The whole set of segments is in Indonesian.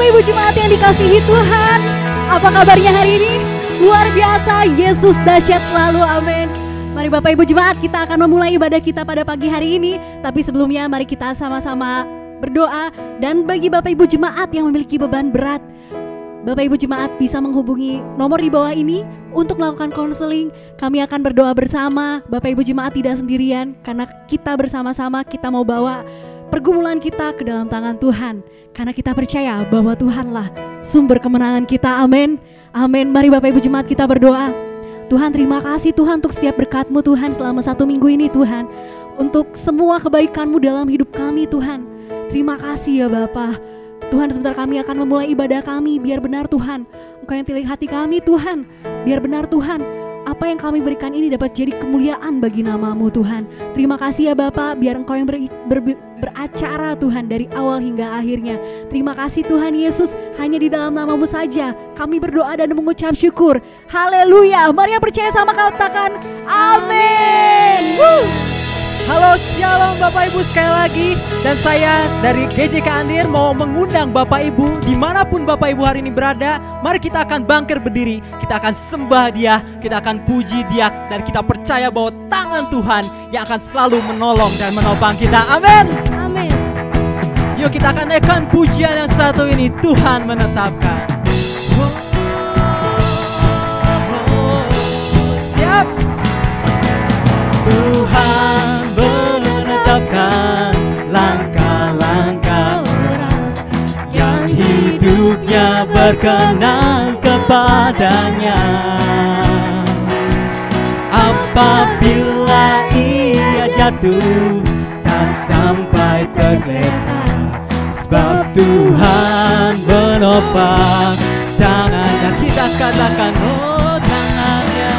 Ibu Jemaat yang dikasihi Tuhan, apa kabarnya hari ini? Luar biasa, Yesus dahsyat selalu, amin. Mari Bapak Ibu Jemaat, kita akan memulai ibadah kita pada pagi hari ini. Tapi sebelumnya mari kita sama-sama berdoa. Dan bagi Bapak Ibu Jemaat yang memiliki beban berat, Bapak Ibu Jemaat bisa menghubungi nomor di bawah ini untuk melakukan konseling. Kami akan berdoa bersama. Bapak Ibu Jemaat tidak sendirian, karena kita bersama-sama kita mau bawa pergumulan kita ke dalam tangan Tuhan. Karena kita percaya bahwa Tuhanlah sumber kemenangan kita, amin. Amin. Mari Bapak Ibu Jemaat kita berdoa. Tuhan, terima kasih Tuhan untuk setiap berkat-Mu Tuhan selama 1 minggu ini Tuhan. Untuk semua kebaikan-Mu dalam hidup kami Tuhan. Terima kasih ya Bapa. Tuhan, sebentar kami akan memulai ibadah kami. Biar benar Tuhan, Engkau yang tilik hati kami Tuhan. Biar benar Tuhan, apa yang kami berikan ini dapat jadi kemuliaan bagi nama-Mu Tuhan. Terima kasih ya Bapa, biar Engkau yang beracara Tuhan dari awal hingga akhirnya. Terima kasih Tuhan Yesus, hanya di dalam nama-Mu saja kami berdoa dan mengucap syukur. Haleluya. Mari yang percaya sama katakan amin. Halo, shalom Bapak Ibu sekali lagi. Dan saya dari GJK Andir mau mengundang Bapak Ibu dimanapun Bapak Ibu hari ini berada. Mari kita akan bangkit berdiri, kita akan sembah Dia, kita akan puji Dia. Dan kita percaya bahwa tangan Tuhan yang akan selalu menolong dan menopang kita. Amin. Amin. Yuk kita akan naikkan pujian yang satu ini. Tuhan menetapkan. Siap. Tuhan menetapkan langkah-langkah orang yang hidupnya berkenan kepadanya. Apabila ia jatuh, tak sampai tergeletak, sebab Tuhan menopang tangannya. Kita katakan, oh tangannya,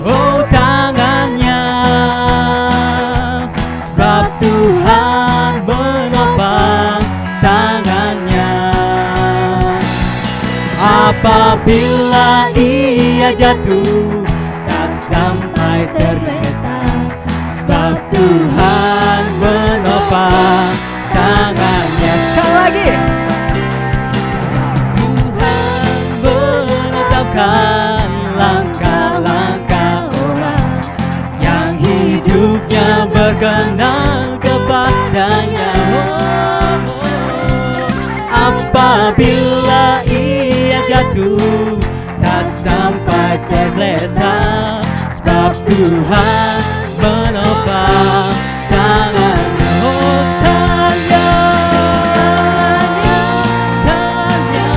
oh tangannya, sebab Tuhan menopang tangannya. Apabila ia jatuh, tak sampai tergeletak, sebab Tuhan menopang tangannya. Sekali lagi. Tuhan menetapkan langkah-langkah orang yang hidupnya berkenan kepadanya. Apabila ia jatuh, tak sampai tergeletak, sebab Tuhan menopang tangannya. Oh tangannya, tangannya,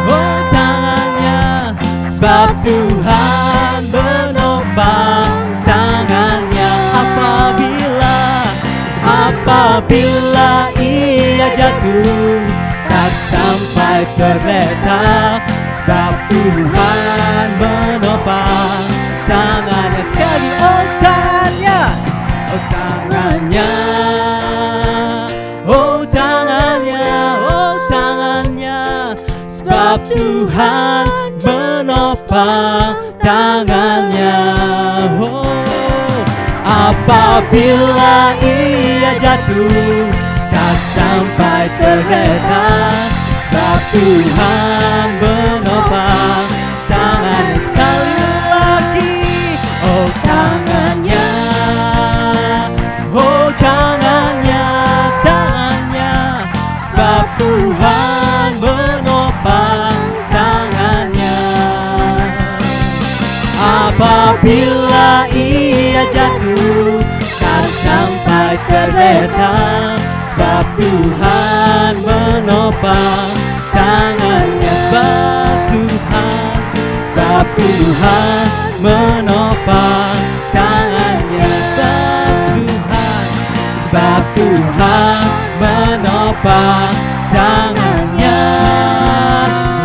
oh tangannya, sebab Tuhan menopang tangannya. Apabila ia jatuh, tak sampai tergeletak, sebab Tuhan menopang tangannya. Sekali, oh tangannya, oh tangannya, oh tangannya, oh tangannya, sebab Tuhan menopang tangannya. Oh, apabila ia jatuh, tak sampai tergeletak, sebab Tuhan menopang tangannya. Sekali lagi, oh tangannya, oh tangannya, tangannya, sebab Tuhan menopang tangannya. Apabila ia jatuh, tak sampai tergeletak, sebab Tuhan menopang tangannya. Sebab Tuhan menopang tangannya. Sebab Tuhan menopang tangannya.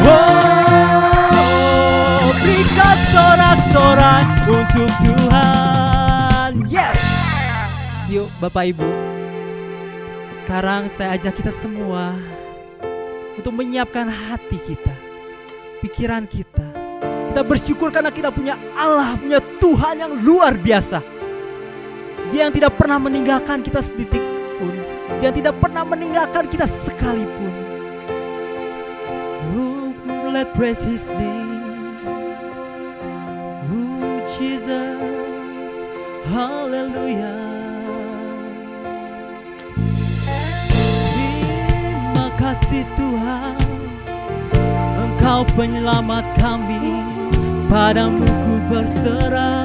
Oh, berikan sorak-sorai untuk Tuhan. Yes. Yuk Bapak Ibu, sekarang saya ajak kita semua untuk menyiapkan hati kita, pikiran kita. Kita bersyukur karena kita punya Allah, punya Tuhan yang luar biasa. Dia yang tidak pernah meninggalkan kita sedetik pun. Dia tidak pernah meninggalkan kita sekalipun. Oh, let's praise His name. Oh, Jesus, haleluya. Terima kasih Tuhan, Engkau penyelamat kami, padamu ku berserah.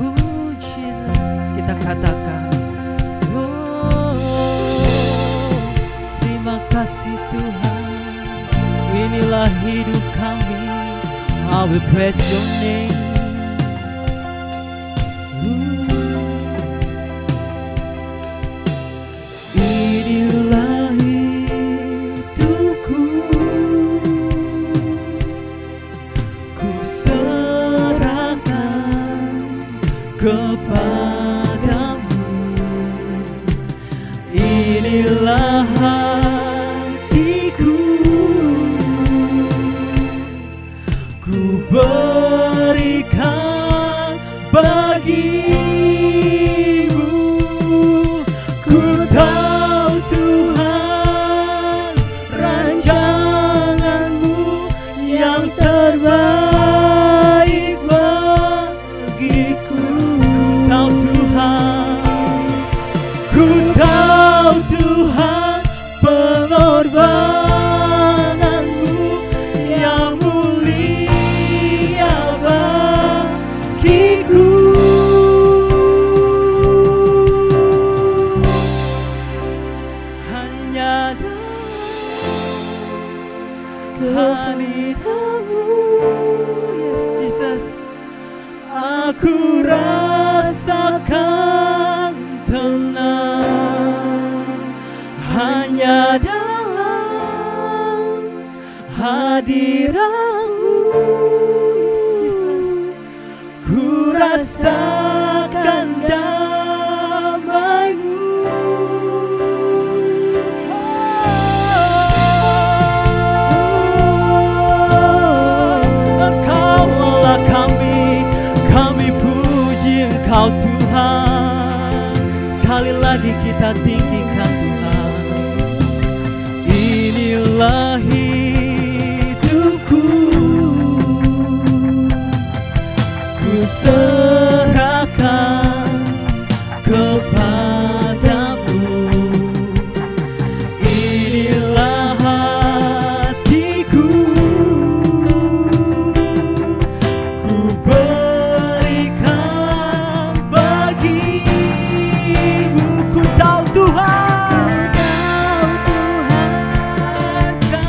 Oh Jesus, kita katakan, oh terima kasih Tuhan, inilah hidup kami, I will praise your name. Inilah hidupku, ku serahkan kepadamu. Inilah hatiku, ku berikan bagimu. Ku tahu Tuhan, rancanganmu yang terbaik bagiku. Ku tahu Tuhan, ku tahu Tuhan, pengorbananmu yang mulia bagiku. Hanya kehadiranmu, yes Jesus, aku rasakan tenang. Hanya dalam hadiratmu, yes Jesus, ku rasakan damai-Mu. Engkaulah kami puji Engkau Tuhan. Sekali lagi kita tinggikan Tuhan. Inilah hidupku, ku serahkan kepadamu. Inilah hatiku, ku berikan bagimu. Ku tahu Tuhan,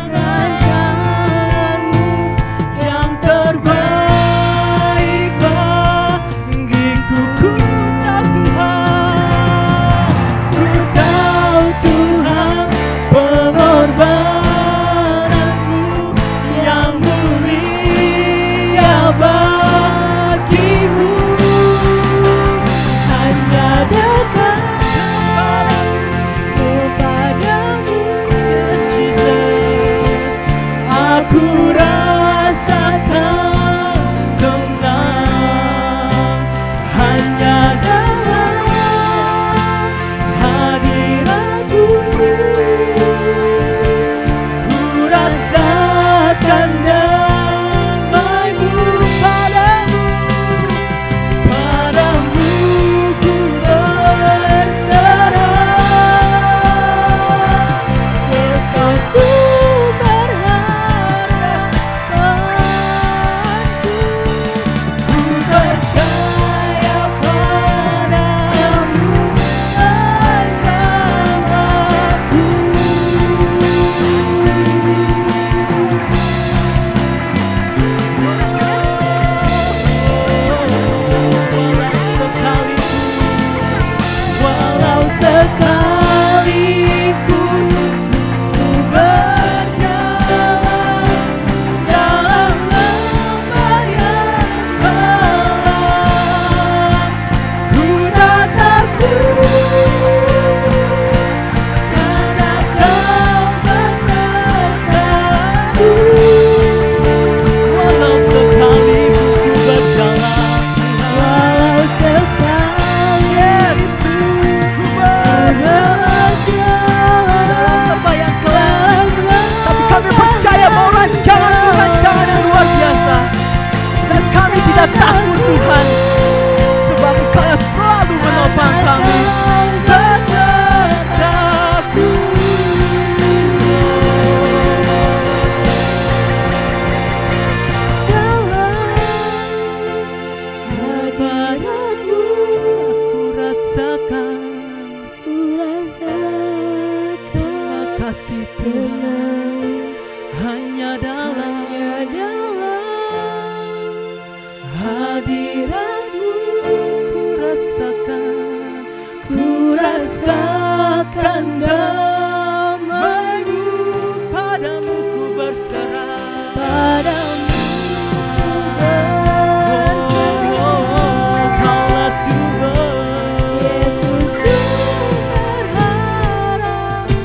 rancanganmu yang terbaik bagiku. Ku tahu Tuhan, ku tahu Tuhan, pengorbananmu yang mulia bagiku. Hanya dekat kepadamu, Jesus, aku rasakan tenang. Hanya dalam hadiratmu, ku rasakan damai-Mu. Padamu ku berserah. Yesus sumber tenang hanya dalam hadiratmu. Ku rasakan damai-Mu, padamu ku berserah, Padamu Kaulah sumber. Yesus sumber harapanku.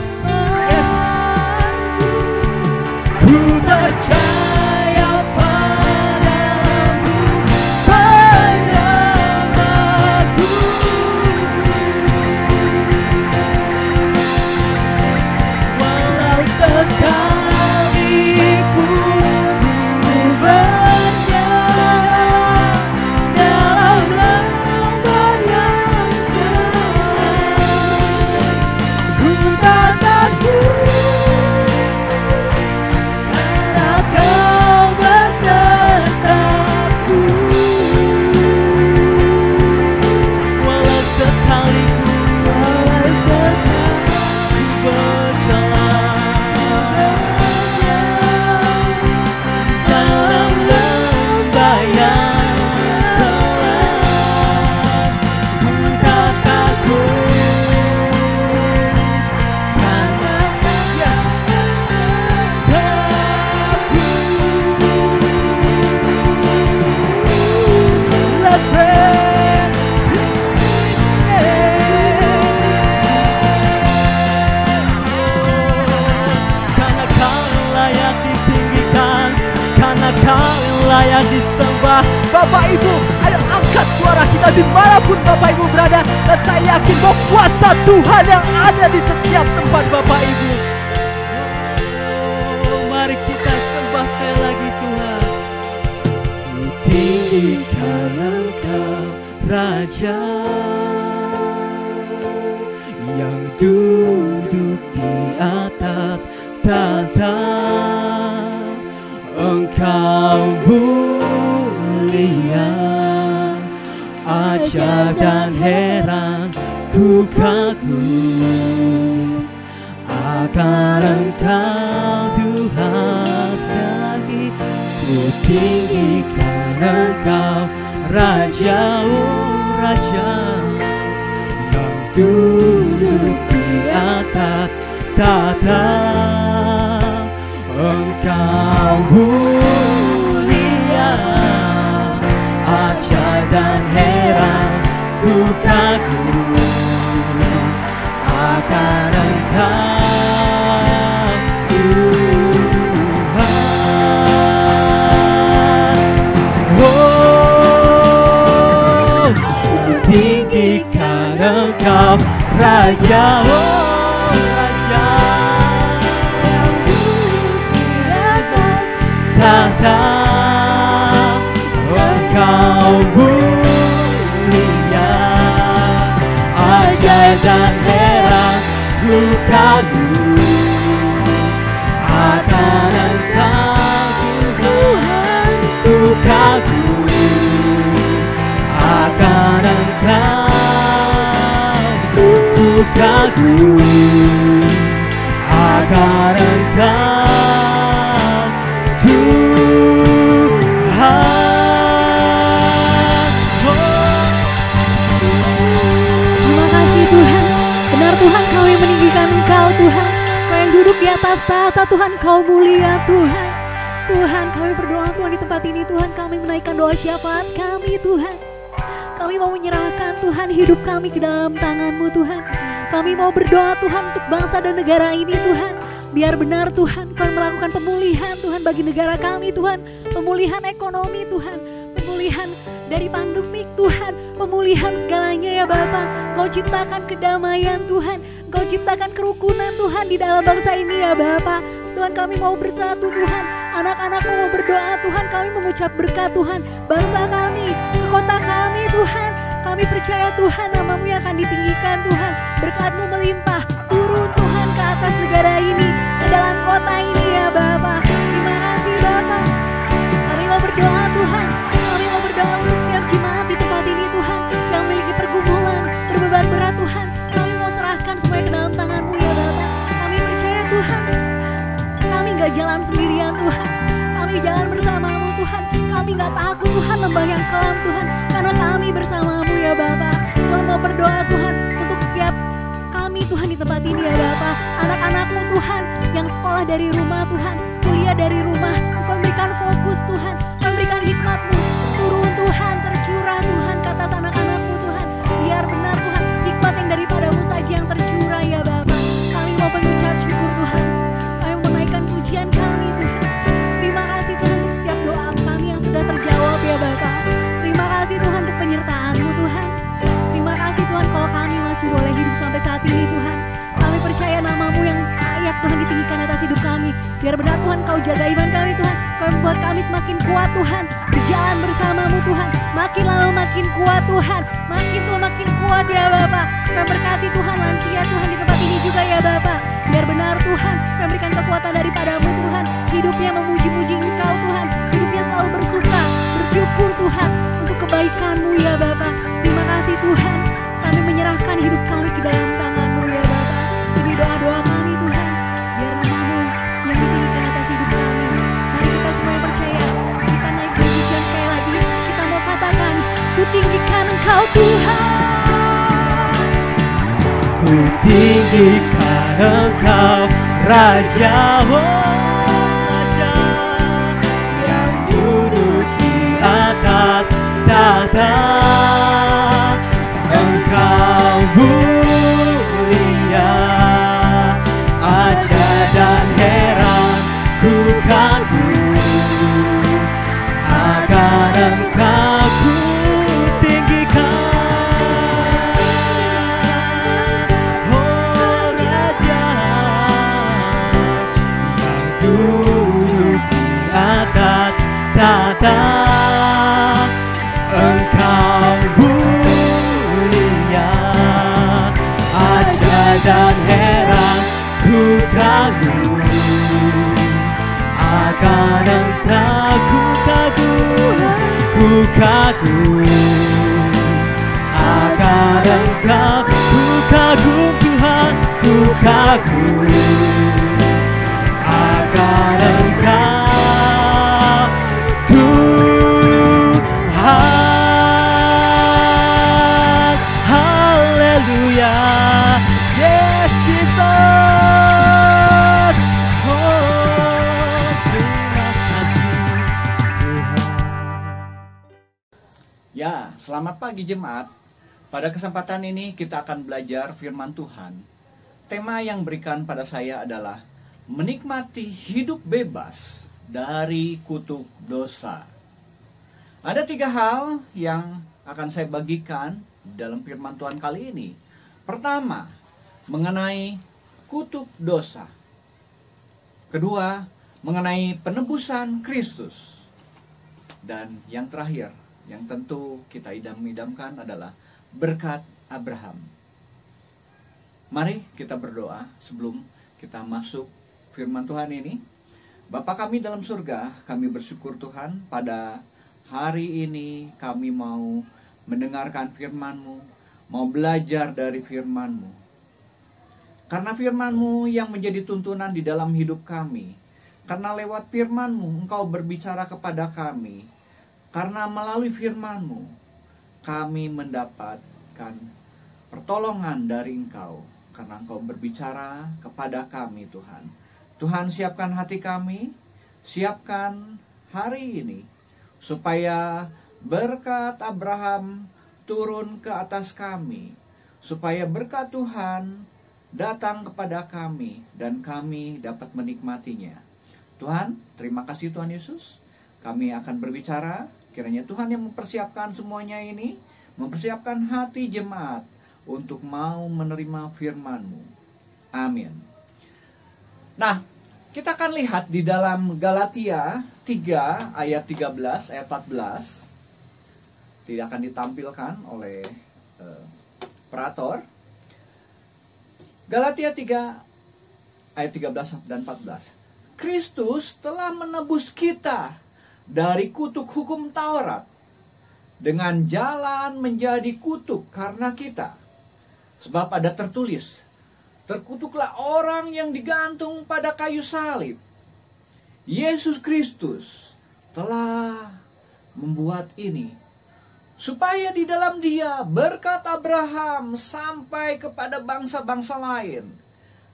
Ku percaya padamu, penyelamatku. Walau sekalipun ku berjalan dalam lembah yang gelap, ku tak takut karena Kau besertaku. Walau sekalipun ku berjalan dalam lembah yang gelap, ku tak takut karena Let's pray. Karena Kau layak ditinggikan, karena Kau layak disembah. Bapak Ibu, ayo angkat suara kita dimanapun Bapak Ibu berada. Dan saya yakin bahwa kuasa Tuhan yang ada di setiap tempat Bapak Ibu. Mari kita sembah sekali lagi Tuhan. Ku tinggikan Engkau Raja yang duduk di atas tahta. Engkau mulia, ajaib dan heran, ku kagum akan Engkau Tuhan sekali. Ku tinggikan Engkau Raja, oh Raja yang duduk di atas tahta. Engkau mulia, ajaib dan heran, ku kagum akan Engkau Tuhan. Oh, ku tinggikan Engkau Raja, oh Raja yang duduk di atas tahta. Engkau mulia, ajaib dan heran, ku kagum akan Engkau Tuhan. Ku kagum akan Engkau, ku kagum akan Engkau Tuhan. Terima kasih Tuhan. Benar Tuhan, Kau yang meninggikan Engkau Tuhan. Kau yang duduk di atas tahta Tuhan, Kau mulia Tuhan. Tuhan, kami berdoa Tuhan di tempat ini Tuhan, kami menaikkan doa syafaat kami Tuhan. Kami mau menyerahkan Tuhan hidup kami ke dalam tangan-Mu Tuhan. Kami mau berdoa Tuhan untuk bangsa dan negara ini Tuhan. Biar benar Tuhan, Kau melakukan pemulihan Tuhan bagi negara kami Tuhan. Pemulihan ekonomi Tuhan, pemulihan dari pandemik Tuhan, pemulihan segalanya ya Bapa. Kau ciptakan kedamaian Tuhan, Kau ciptakan kerukunan Tuhan di dalam bangsa ini ya Bapa. Tuhan, kami mau bersatu Tuhan, anak-anak-Mu mau berdoa Tuhan, kami mengucap berkat Tuhan, bangsa kami, ke kota kami Tuhan. Kami percaya Tuhan, nama-Mu yang akan ditinggikan Tuhan, berkat-Mu melimpah turun Tuhan ke atas negara ini, ke dalam kota ini ya Bapa. Terima kasih Bapa. Kami mau berdoa Tuhan, kami mau berdoa untuk setiap jemaat di tempat ini Tuhan, yang memiliki pergumulan, berbeban berat Tuhan. Kami mau serahkan semuanya ke dalam tangan-Mu ya Bapa. Kami percaya Tuhan, nggak jalan sendirian Tuhan. Kami jalan bersamamu Tuhan. Kami nggak takut Tuhan lembah yang kelam Tuhan, karena kami bersamamu ya Bapa. Tuhan mau berdoa Tuhan untuk setiap kami Tuhan di tempat ini ya Bapa. Anak-anakmu Tuhan yang sekolah dari rumah Tuhan, kuliah dari rumah, Engkau berikan fokus Tuhan, Engkau berikan hikmat-Mu turun Tuhan, tercurah Tuhan ke atas anak-anakmu Tuhan. Biar benar Tuhan, hikmat yang daripadamu saja yang tercurah ya Bapa. Kami mau mengucap syukur Tuhan, kami mau menaikkan pujian kami Tuhan. Terima kasih Tuhan untuk setiap doa kami yang sudah terjawab ya Bapa. Terima kasih Tuhan untuk penyertaan-Mu Tuhan. Terima kasih Tuhan kalau kami masih boleh hidup sampai saat ini Tuhan. Kami percaya nama-Mu yang layak Tuhan ditinggikan atas hidup kami. Biar benar Tuhan Kau jaga iman kami Tuhan. Kau membuat kami semakin kuat Tuhan, berjalan bersama-Mu Tuhan. Makin lama makin kuat Tuhan, makin tua makin kuat ya Bapa. Kau berkati Tuhan lansia Tuhan di tempat ini juga ya Bapa. Biar benar Tuhan, Kau berikan kekuatan daripada-Mu Tuhan. Hidupnya memuji-muji Engkau Tuhan, hidupnya selalu bersuka, bersyukur Tuhan untuk kebaikan-Mu ya Bapa. Terima kasih Tuhan, kami menyerahkan hidup kami ke dalam tangan-Mu ya Bapa. Ini doa-doa kami Tuhan, biar nama-Mu yang ditinggikan atas hidup kami. Mari kita semua yang percaya, kita naik ke pujian sekali lagi. Kita mau katakan, ku tinggikan Engkau Tuhan, Ku tinggikan Engkau Raja, Raja yang duduk di atas tahta. Engkau mulia, ajaib dan heran, ku kagum akan Engkau, ku tinggikan. Oh Raja yang duduk di atas tahta. Engkau mulia, ajaib dan heran, ku kagum akan Engkau, ku kagum, ku kagum akan Engkau, ku kagum Tuhan, ku kagum akan Engkau Tuhan. Haleluya, yes Jesus. Oh terima kasih Tuhan. Ya, selamat pagi jemaat. Pada kesempatan ini kita akan belajar firman Tuhan. Tema yang berikan pada saya adalah menikmati hidup bebas dari kutuk dosa. Ada 3 hal yang akan saya bagikan dalam firman Tuhan kali ini. Pertama, mengenai kutuk dosa. Kedua, mengenai penebusan Kristus. Dan yang terakhir, yang tentu kita idam-idamkan adalah berkat Abraham. Mari kita berdoa sebelum kita masuk firman Tuhan ini. Bapa kami dalam surga, kami bersyukur Tuhan pada hari ini kami mau mendengarkan firman-Mu, mau belajar dari firman-Mu. Karena firman-Mu yang menjadi tuntunan di dalam hidup kami. Karena lewat firman-Mu Engkau berbicara kepada kami. Karena melalui firman-Mu kami mendapatkan pertolongan dari Engkau. Karena Engkau berbicara kepada kami Tuhan. Tuhan siapkan hati kami, siapkan hari ini, supaya berkat Abraham turun ke atas kami, supaya berkat Tuhan datang kepada kami, dan kami dapat menikmatinya. Tuhan, terima kasih Tuhan Yesus. Kami akan berbicara, kiranya Tuhan yang mempersiapkan semuanya ini, mempersiapkan hati jemaat untuk mau menerima firman-Mu. Amin. Nah, kita akan lihat di dalam Galatia 3 ayat 13, ayat 14. Tidak akan ditampilkan oleh operator. Galatia 3 ayat 13 dan 14. Kristus telah menebus kita dari kutuk hukum Taurat dengan jalan menjadi kutuk karena kita. Sebab ada tertulis, terkutuklah orang yang digantung pada kayu salib, Yesus Kristus telah membuat ini, supaya di dalam Dia berkat Abraham sampai kepada bangsa-bangsa lain,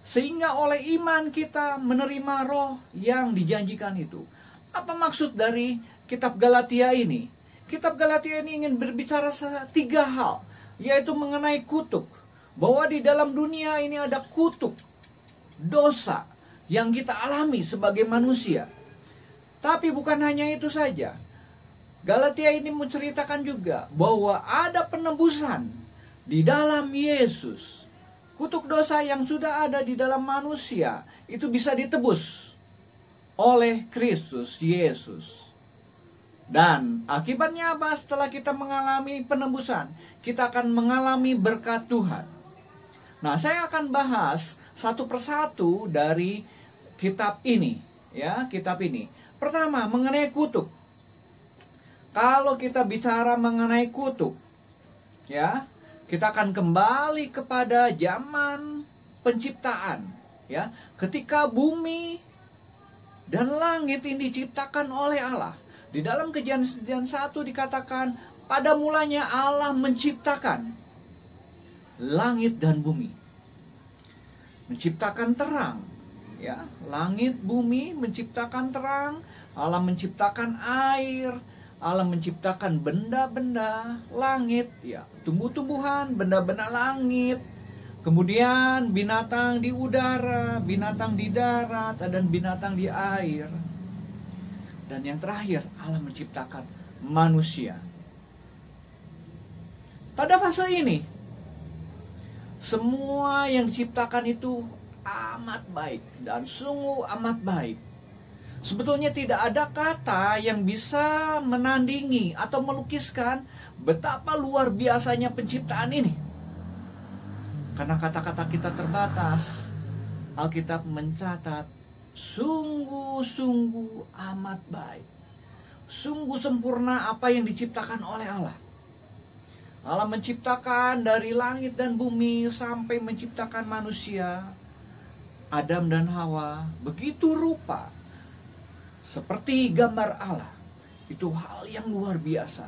sehingga oleh iman kita menerima roh yang dijanjikan itu. Apa maksud dari kitab Galatia ini? Kitab Galatia ini ingin berbicara 3 hal, yaitu mengenai kutuk. Bahwa di dalam dunia ini ada kutuk, dosa yang kita alami sebagai manusia. Tapi bukan hanya itu saja. Galatia ini menceritakan juga bahwa ada penebusan di dalam Yesus. Kutuk dosa yang sudah ada di dalam manusia itu bisa ditebus oleh Kristus Yesus. Dan akibatnya apa? Setelah kita mengalami penebusan, kita akan mengalami berkat Tuhan. Nah, saya akan bahas satu persatu dari kitab ini, ya, kitab ini. Pertama, mengenai kutuk. Kalau kita bicara mengenai kutuk, ya, kita akan kembali kepada zaman penciptaan, ya, ketika bumi dan langit ini diciptakan oleh Allah. Di dalam Kejadian 1 dikatakan, pada mulanya Allah menciptakan langit dan bumi, menciptakan terang, ya, langit bumi menciptakan terang. Allah menciptakan air, Allah menciptakan benda-benda langit, ya, tumbuh-tumbuhan, benda-benda langit, kemudian binatang di udara, binatang di darat, dan binatang di air. Dan yang terakhir, Allah menciptakan manusia. Pada fase ini, semua yang diciptakan itu amat baik dan sungguh amat baik. Sebetulnya tidak ada kata yang bisa menandingi atau melukiskan betapa luar biasanya penciptaan ini. Karena kata-kata kita terbatas, Alkitab mencatat sungguh-sungguh amat baik. Sungguh sempurna apa yang diciptakan oleh Allah. Allah menciptakan dari langit dan bumi sampai menciptakan manusia, Adam dan Hawa, begitu rupa seperti gambar Allah. Itu hal yang luar biasa,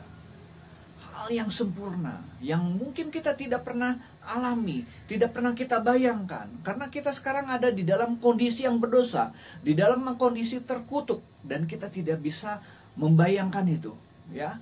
hal yang sempurna, yang mungkin kita tidak pernah alami, tidak pernah kita bayangkan. Karena kita sekarang ada di dalam kondisi yang berdosa, di dalam kondisi terkutuk, dan kita tidak bisa membayangkan itu, ya.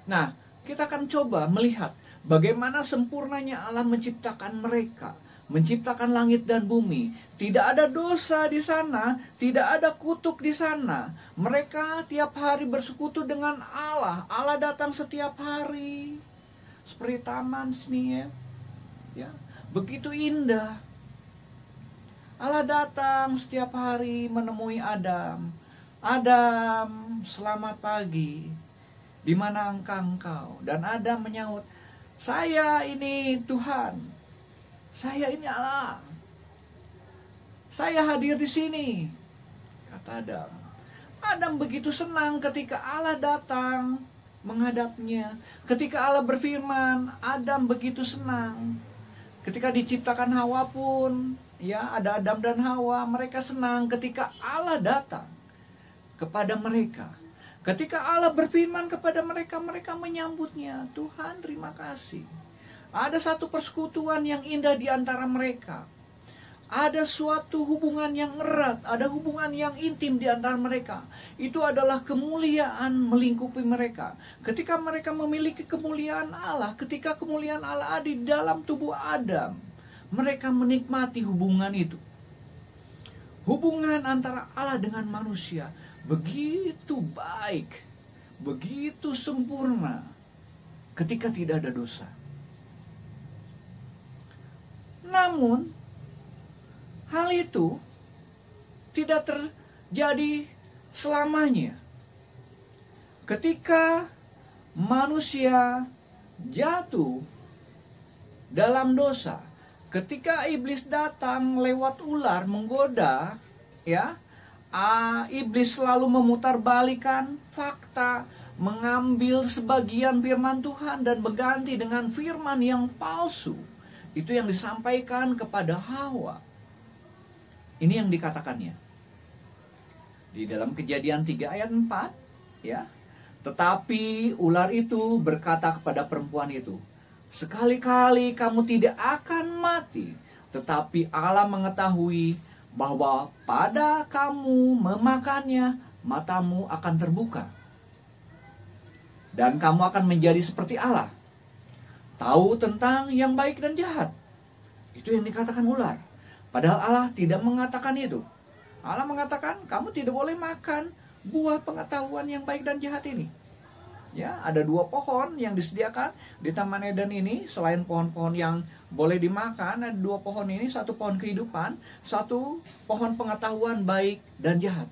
Nah, kita akan coba melihat bagaimana sempurnanya Allah menciptakan mereka, menciptakan langit dan bumi. Tidak ada dosa di sana, tidak ada kutuk di sana. Mereka tiap hari bersekutu dengan Allah. Allah datang setiap hari. Seperti taman seni, ya. Begitu indah. Allah datang setiap hari menemui Adam. Adam, selamat pagi. Di mana engkau? Dan Adam menyahut, saya ini Tuhan, saya ini Allah, saya hadir di sini, kata Adam. Adam begitu senang ketika Allah datang menghadapnya. Ketika Allah berfirman, Adam begitu senang. Ketika diciptakan Hawa pun, ya, ada Adam dan Hawa, mereka senang ketika Allah datang kepada mereka. Ketika Allah berfirman kepada mereka, mereka menyambutnya. Tuhan, terima kasih. Ada satu persekutuan yang indah di antara mereka. Ada suatu hubungan yang erat, ada hubungan yang intim di antara mereka. Itu adalah kemuliaan melingkupi mereka. Ketika mereka memiliki kemuliaan Allah, ketika kemuliaan Allah ada di dalam tubuh Adam, mereka menikmati hubungan itu. Hubungan antara Allah dengan manusia begitu baik, begitu sempurna ketika tidak ada dosa. Namun, hal itu tidak terjadi selamanya. Ketika manusia jatuh dalam dosa, ketika iblis datang lewat ular menggoda, ya, iblis selalu memutarbalikan fakta, mengambil sebagian firman Tuhan dan berganti dengan firman yang palsu. Itu yang disampaikan kepada Hawa. Ini yang dikatakannya. Di dalam Kejadian 3 ayat 4, ya. Tetapi ular itu berkata kepada perempuan itu, sekali-kali kamu tidak akan mati, tetapi Allah mengetahui bahwa pada kamu memakannya, matamu akan terbuka. Dan kamu akan menjadi seperti Allah, tahu tentang yang baik dan jahat. Itu yang dikatakan ular. Padahal Allah tidak mengatakan itu. Allah mengatakan kamu tidak boleh makan buah pengetahuan yang baik dan jahat ini. Ya, ada 2 pohon yang disediakan di Taman Eden ini. Selain pohon-pohon yang boleh dimakan, ada 2 pohon ini, 1 pohon kehidupan, 1 pohon pengetahuan baik dan jahat.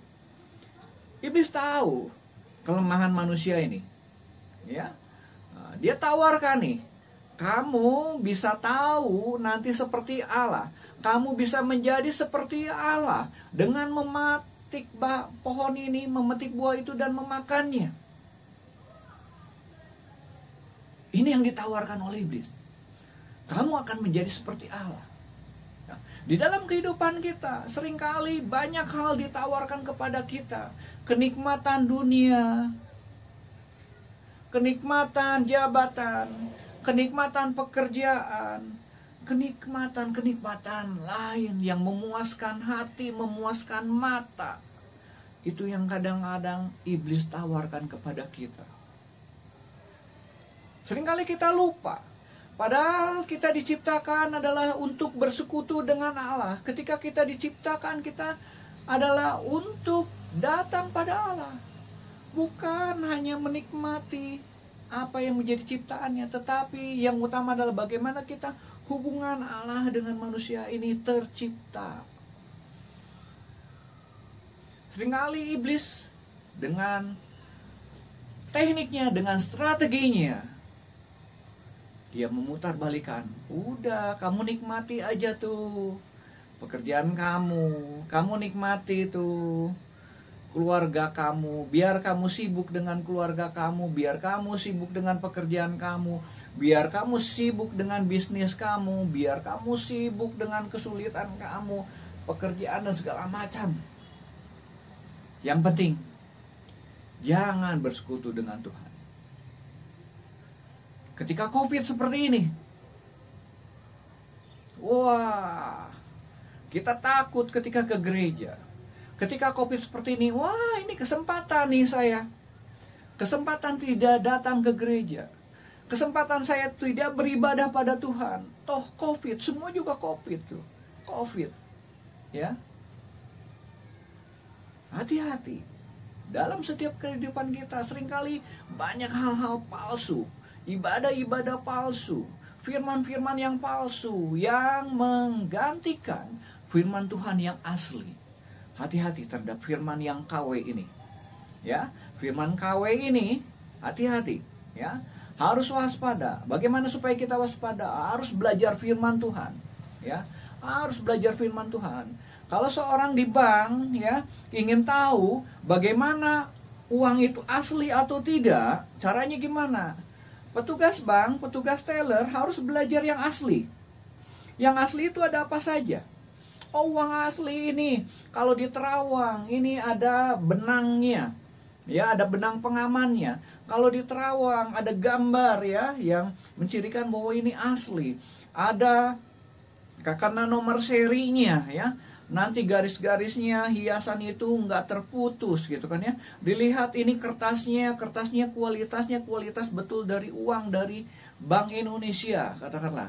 Iblis tahu kelemahan manusia ini. Ya, dia tawarkan nih, kamu bisa tahu nanti seperti Allah. Kamu bisa menjadi seperti Allah dengan memetik pohon ini, memetik buah itu dan memakannya. Ini yang ditawarkan oleh iblis. Kamu akan menjadi seperti Allah. Nah, di dalam kehidupan kita, seringkali banyak hal ditawarkan kepada kita. Kenikmatan dunia, kenikmatan jabatan, kenikmatan pekerjaan, kenikmatan-kenikmatan lain yang memuaskan hati, memuaskan mata. Itu yang kadang-kadang iblis tawarkan kepada kita. Seringkali kita lupa, padahal kita diciptakan adalah untuk bersekutu dengan Allah. Ketika kita diciptakan, kita adalah untuk datang pada Allah. Bukan hanya menikmati apa yang menjadi ciptaannya, tetapi yang utama adalah bagaimana kita hubungan Allah dengan manusia ini tercipta. Seringkali iblis dengan tekniknya, dengan strateginya, dia memutarbalikkan. Udah, kamu nikmati aja tuh pekerjaan kamu nikmati tuh keluarga kamu, biar kamu sibuk dengan keluarga kamu, biar kamu sibuk dengan pekerjaan kamu, biar kamu sibuk dengan bisnis kamu, biar kamu sibuk dengan kesulitan kamu, pekerjaan dan segala macam. Yang penting, jangan bersekutu dengan Tuhan. Ketika COVID seperti ini, wah, kita takut ketika ke gereja. Ketika COVID seperti ini, wah, ini kesempatan nih saya. Kesempatan tidak datang ke gereja. Kesempatan saya tidak beribadah pada Tuhan. Toh COVID, semua juga COVID tuh. COVID. Ya. Hati-hati. Dalam setiap kehidupan kita seringkali banyak hal-hal palsu. Ibadah-ibadah palsu. Firman-firman yang palsu yang menggantikan firman Tuhan yang asli. Hati-hati terhadap firman yang KW ini. Ya, firman KW ini hati-hati, ya. Harus waspada. Bagaimana supaya kita waspada? Harus belajar firman Tuhan, ya. Harus belajar firman Tuhan. Kalau seorang di bank, ya, ingin tahu bagaimana uang itu asli atau tidak, caranya gimana? Petugas bank, petugas teller harus belajar yang asli. Yang asli itu ada apa saja? Oh, uang asli ini kalau di Terawang ini ada benangnya, ya, ada benang pengamannya. Kalau di Terawang ada gambar, ya, yang mencirikan bahwa ini asli. Ada karena nomor serinya, ya, nanti garis-garisnya, hiasan itu nggak terputus gitu kan, ya. Dilihat ini kertasnya kualitasnya kualitas betul dari uang dari Bank Indonesia katakanlah.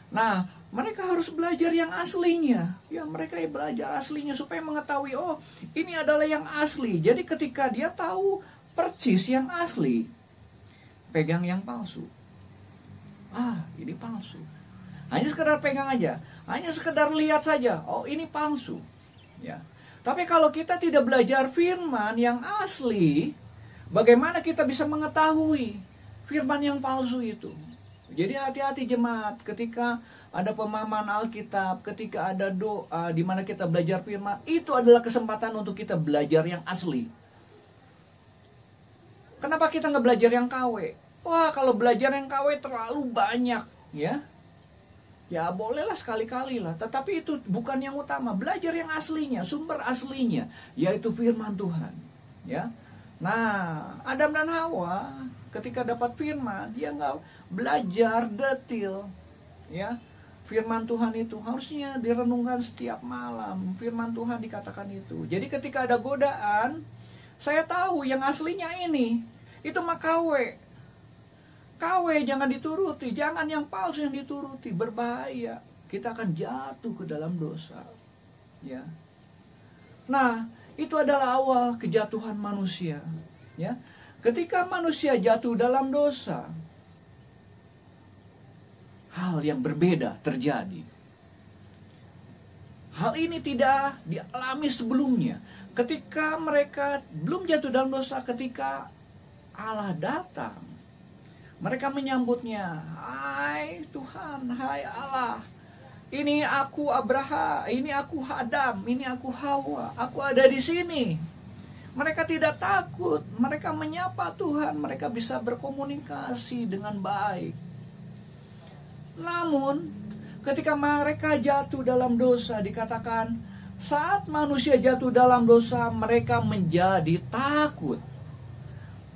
Nah, mereka harus belajar yang aslinya. Ya, mereka belajar aslinya supaya mengetahui, oh, ini adalah yang asli. Jadi ketika dia tahu persis yang asli, pegang yang palsu. Ah, ini palsu. Hanya sekedar pegang aja. Hanya sekedar lihat saja, oh, ini palsu. Ya. Tapi kalau kita tidak belajar firman yang asli, bagaimana kita bisa mengetahui firman yang palsu itu? Jadi hati-hati jemaat, ketika ada pemahaman Alkitab, ketika ada doa di mana kita belajar firman, itu adalah kesempatan untuk kita belajar yang asli. Kenapa kita nggak belajar yang KW? Wah, kalau belajar yang KW terlalu banyak, ya. Ya bolehlah sekali-kali lah, tetapi itu bukan yang utama. Belajar yang aslinya, sumber aslinya, yaitu firman Tuhan. Ya, nah Adam dan Hawa ketika dapat firman, dia nggak belajar detail. Ya, firman Tuhan itu harusnya direnungkan setiap malam. Firman Tuhan dikatakan itu. Jadi ketika ada godaan, saya tahu yang aslinya ini, itu mah KW. KW jangan dituruti, jangan yang palsu yang dituruti, berbahaya. Kita akan jatuh ke dalam dosa. Ya. Nah, itu adalah awal kejatuhan manusia. Ya. Ketika manusia jatuh dalam dosa, hal yang berbeda terjadi. Hal ini tidak dialami sebelumnya. Ketika mereka belum jatuh dalam dosa, ketika Allah datang, mereka menyambutnya, hai Tuhan, hai Allah, ini aku Abraham, ini aku Adam, ini aku Hawa, aku ada di sini. Mereka tidak takut, mereka menyapa Tuhan, mereka bisa berkomunikasi dengan baik. Namun, ketika mereka jatuh dalam dosa, dikatakan, saat manusia jatuh dalam dosa, mereka menjadi takut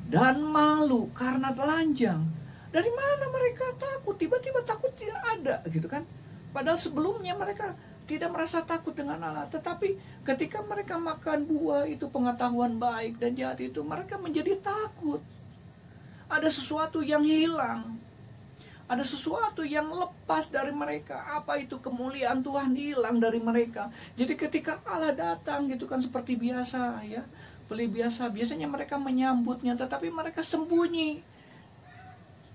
dan malu karena telanjang. Dari mana mereka takut? Tiba-tiba takut tidak ada, gitu kan? Padahal sebelumnya mereka tidak merasa takut dengan Allah. Tetapi ketika mereka makan buah itu, pengetahuan baik dan jahat itu, mereka menjadi takut. Ada sesuatu yang hilang. Ada sesuatu yang lepas dari mereka. Apa itu? Kemuliaan Tuhan hilang dari mereka. Jadi ketika Allah datang gitu kan, seperti biasa ya, biasanya mereka menyambutnya, tetapi mereka sembunyi.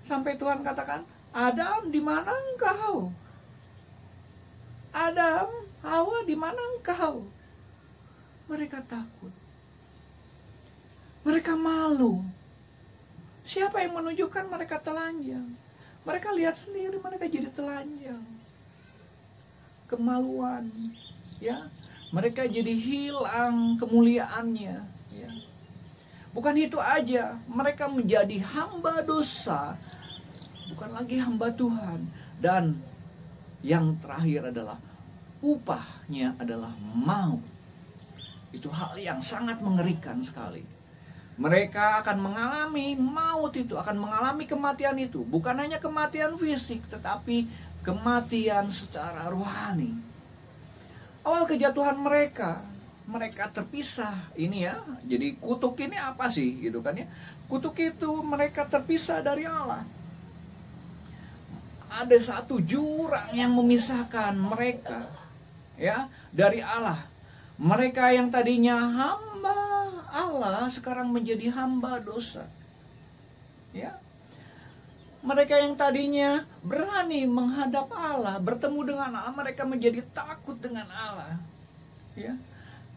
Sampai Tuhan katakan, Adam, di mana engkau? Adam, Hawa, di mana engkau? Mereka takut. Mereka malu. Siapa yang menunjukkan mereka telanjang? Mereka lihat sendiri, mereka jadi telanjang. Kemaluan, ya. Mereka jadi hilang kemuliaannya, ya. Bukan itu aja, mereka menjadi hamba dosa, bukan lagi hamba Tuhan. Dan yang terakhir adalah upahnya adalah maut. Itu hal yang sangat mengerikan sekali. Mereka akan mengalami maut itu, akan mengalami kematian itu. Bukan hanya kematian fisik, tetapi kematian secara rohani. Awal kejatuhan mereka terpisah. Ini ya, jadi kutuk ini apa sih gitu kan ya? Kutuk itu mereka terpisah dari Allah. Ada satu jurang yang memisahkan mereka ya dari Allah. Mereka yang tadinya hamba Allah sekarang menjadi hamba dosa. Ya. Mereka yang tadinya berani menghadap Allah, bertemu dengan Allah, mereka menjadi takut dengan Allah. Ya.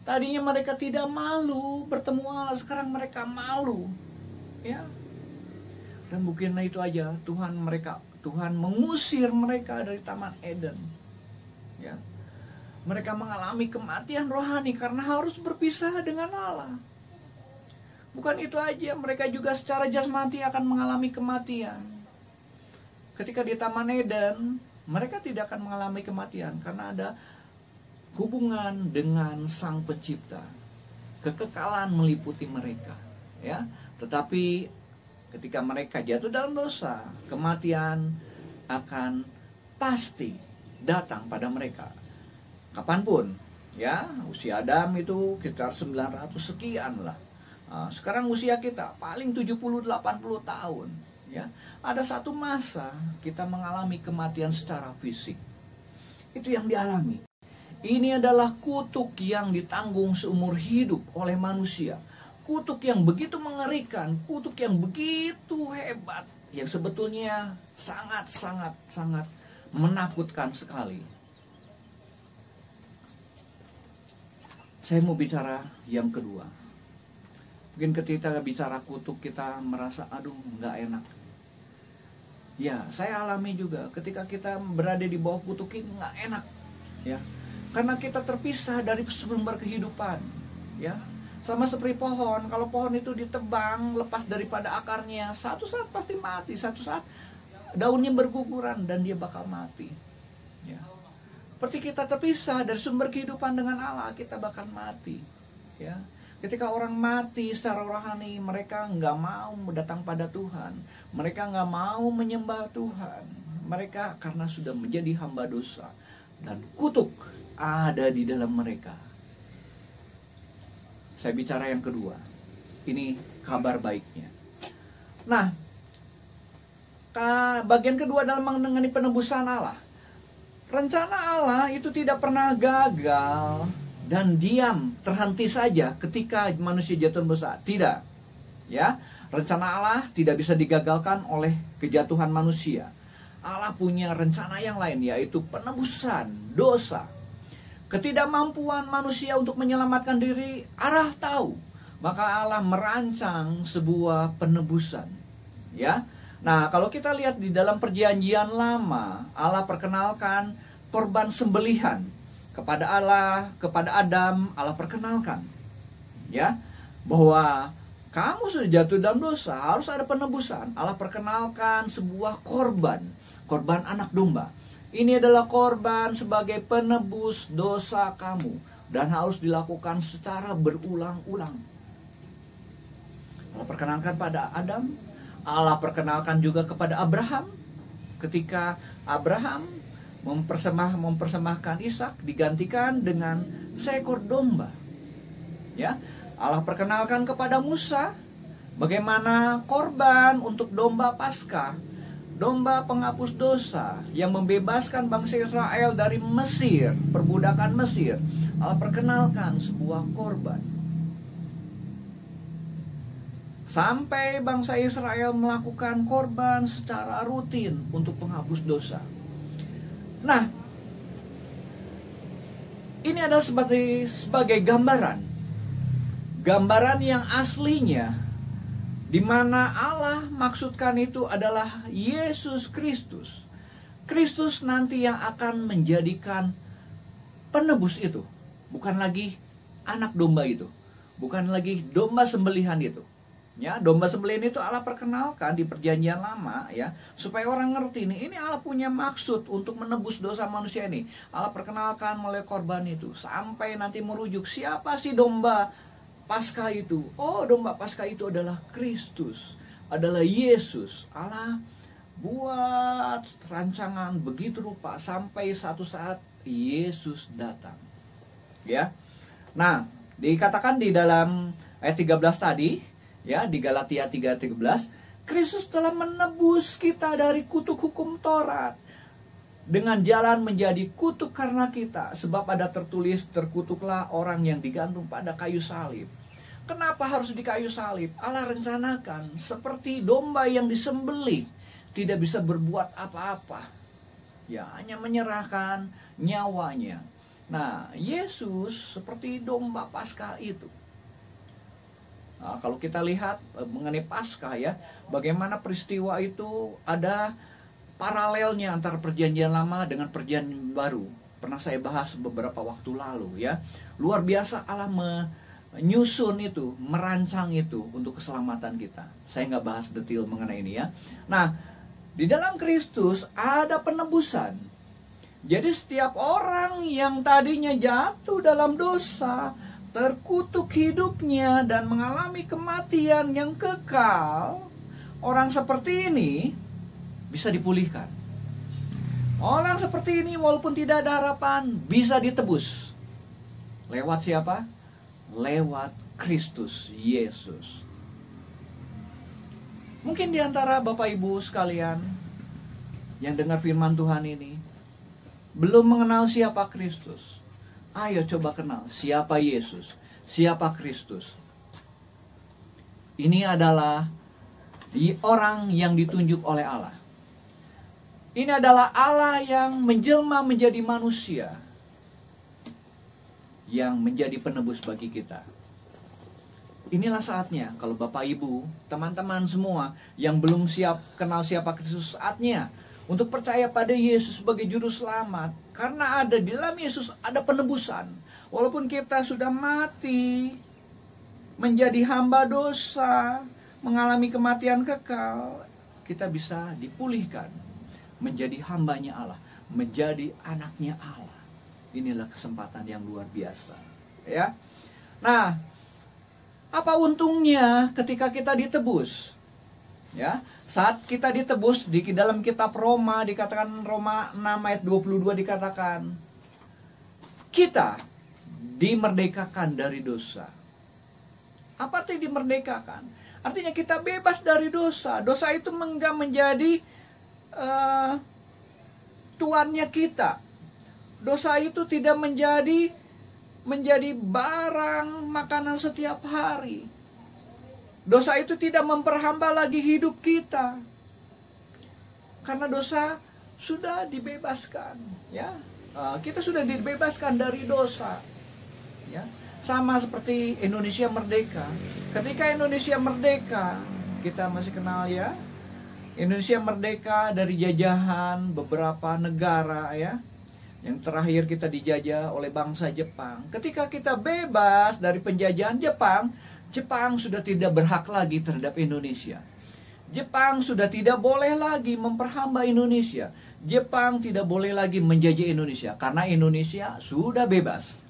Tadinya mereka tidak malu bertemu Allah, sekarang mereka malu. Ya. Dan bukanlah itu aja, Tuhan mengusir mereka dari Taman Eden. Ya. Mereka mengalami kematian rohani karena harus berpisah dengan Allah. Bukan itu aja, mereka juga secara jasmani akan mengalami kematian. Ketika di Taman Eden, mereka tidak akan mengalami kematian karena ada hubungan dengan Sang Pencipta. Kekekalan meliputi mereka, ya. Tetapi ketika mereka jatuh dalam dosa, kematian akan pasti datang pada mereka. Kapanpun, ya, usia Adam itu sekitar 900 sekian lah. Nah, sekarang usia kita paling 70-80 tahun, ya. Ada satu masa kita mengalami kematian secara fisik. Itu yang dialami. Ini adalah kutuk yang ditanggung seumur hidup oleh manusia. Kutuk yang begitu mengerikan, kutuk yang begitu hebat, yang sebetulnya sangat menakutkan sekali. Saya mau bicara yang kedua. Mungkin ketika bicara kutuk kita merasa aduh nggak enak. Ya, saya alami juga ketika kita berada di bawah kutuk ini nggak enak. Ya, karena kita terpisah dari sumber kehidupan. Ya, sama seperti pohon. Kalau pohon itu ditebang, lepas daripada akarnya, satu saat pasti mati. Satu saat daunnya berguguran dan dia bakal mati. Ya. Seperti kita terpisah dari sumber kehidupan dengan Allah, kita bakal mati. Ya. Ketika orang mati secara rohani, mereka nggak mau datang pada Tuhan. Mereka nggak mau menyembah Tuhan. Mereka karena sudah menjadi hamba dosa. Dan kutuk ada di dalam mereka. Saya bicara yang kedua. Ini kabar baiknya. Nah, bagian kedua dalam mengenai penebusan Allah. Rencana Allah itu tidak pernah gagal dan diam, terhenti saja ketika manusia jatuh dosa. Tidak. Ya, rencana Allah tidak bisa digagalkan oleh kejatuhan manusia. Allah punya rencana yang lain, yaitu penebusan dosa. Ketidakmampuan manusia untuk menyelamatkan diri, Allah tahu. Maka Allah merancang sebuah penebusan. Ya. Nah, kalau kita lihat di dalam perjanjian lama, Allah perkenalkan korban sembelihan kepada Allah, kepada Adam. Allah perkenalkan, ya, bahwa kamu sudah jatuh dalam dosa, harus ada penebusan. Allah perkenalkan sebuah korban anak domba. Ini adalah korban sebagai penebus dosa kamu dan harus dilakukan secara berulang-ulang. Allah perkenalkan pada Adam. Allah perkenalkan juga kepada Abraham. Ketika Abraham mempersembahkan Ishak, digantikan dengan seekor domba. Ya, Allah perkenalkan kepada Musa bagaimana korban untuk domba Paskah, domba penghapus dosa yang membebaskan bangsa Israel dari Mesir, perbudakan Mesir. Allah perkenalkan sebuah korban. Sampai bangsa Israel melakukan korban secara rutin untuk penghapus dosa. Nah, ini adalah sebagai gambaran yang aslinya, di mana Allah maksudkan itu adalah Yesus Kristus. Kristus nanti yang akan menjadikan penebus itu, bukan lagi anak domba itu, bukan lagi domba sembelihan itu. Ya, domba sembelihan itu Allah perkenalkan di perjanjian lama, ya, supaya orang ngerti nih, ini Allah punya maksud untuk menebus dosa manusia ini. Allah perkenalkan melalui korban itu sampai nanti merujuk siapa sih domba Paskah itu. Oh, domba Paskah itu adalah Kristus, adalah Yesus. Allah buat rancangan begitu rupa sampai satu saat Yesus datang. Ya. Nah, dikatakan di dalam ayat 13 tadi, ya, di Galatia 3:13, Kristus telah menebus kita dari kutuk hukum Taurat dengan jalan menjadi kutuk karena kita, sebab ada tertulis, terkutuklah orang yang digantung pada kayu salib. Kenapa harus di kayu salib? Allah rencanakan seperti domba yang disembelih, tidak bisa berbuat apa-apa, ya, hanya menyerahkan nyawanya. Nah, Yesus seperti domba Paskah itu. Nah, kalau kita lihat mengenai Paskah, ya, bagaimana peristiwa itu ada paralelnya antara perjanjian lama dengan perjanjian baru. Pernah saya bahas beberapa waktu lalu, ya. Luar biasa Allah menyusun itu, merancang itu untuk keselamatan kita. Saya nggak bahas detail mengenai ini, ya. Nah, di dalam Kristus ada penebusan. Jadi setiap orang yang tadinya jatuh dalam dosa, terkutuk hidupnya dan mengalami kematian yang kekal, orang seperti ini bisa dipulihkan. Orang seperti ini walaupun tidak ada harapan bisa ditebus. Lewat siapa? Lewat Kristus Yesus. Mungkin di antara Bapak Ibu sekalian yang dengar firman Tuhan ini belum mengenal siapa Kristus. Ayo coba kenal siapa Yesus, siapa Kristus. Ini adalah orang yang ditunjuk oleh Allah. Ini adalah Allah yang menjelma menjadi manusia, yang menjadi penebus bagi kita. Inilah saatnya kalau Bapak Ibu, teman-teman semua yang belum siap kenal siapa Kristus, saatnya untuk percaya pada Yesus sebagai juru selamat. Karena ada di dalam Yesus ada penebusan. Walaupun kita sudah mati, menjadi hamba dosa, mengalami kematian kekal, kita bisa dipulihkan menjadi hambanya Allah. menjadi anaknya Allah. Inilah kesempatan yang luar biasa, ya. Nah, apa untungnya ketika kita ditebus? Ya, saat kita ditebus, di dalam kitab Roma dikatakan, Roma 6 ayat 22 dikatakan, kita dimerdekakan dari dosa. Apa arti dimerdekakan? Artinya kita bebas dari dosa. Dosa itu enggak menjadi tuannya kita. Dosa itu tidak menjadi barang makanan setiap hari. Dosa itu tidak memperhamba lagi hidup kita. Karena dosa sudah dibebaskan, ya. Kita sudah dibebaskan dari dosa. Ya. Sama seperti Indonesia merdeka. Ketika Indonesia merdeka, kita masih kenal, ya. Indonesia merdeka dari jajahan beberapa negara, ya. Yang terakhir kita dijajah oleh bangsa Jepang. Ketika kita bebas dari penjajahan Jepang, Jepang sudah tidak berhak lagi terhadap Indonesia. Jepang sudah tidak boleh lagi memperhamba Indonesia. Jepang tidak boleh lagi menjajah Indonesia karena Indonesia sudah bebas.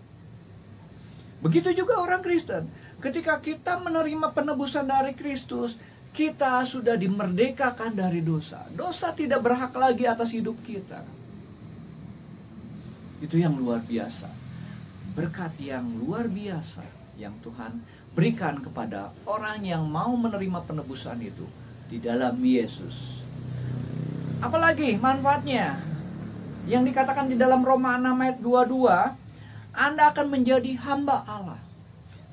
Begitu juga orang Kristen. Ketika kita menerima penebusan dari Kristus, kita sudah dimerdekakan dari dosa. Dosa tidak berhak lagi atas hidup kita. Itu yang luar biasa. Berkat yang luar biasa yang Tuhan berikan kepada orang yang mau menerima penebusan itu di dalam Yesus. Apalagi manfaatnya? Yang dikatakan di dalam Roma 6 ayat 22, Anda akan menjadi hamba Allah.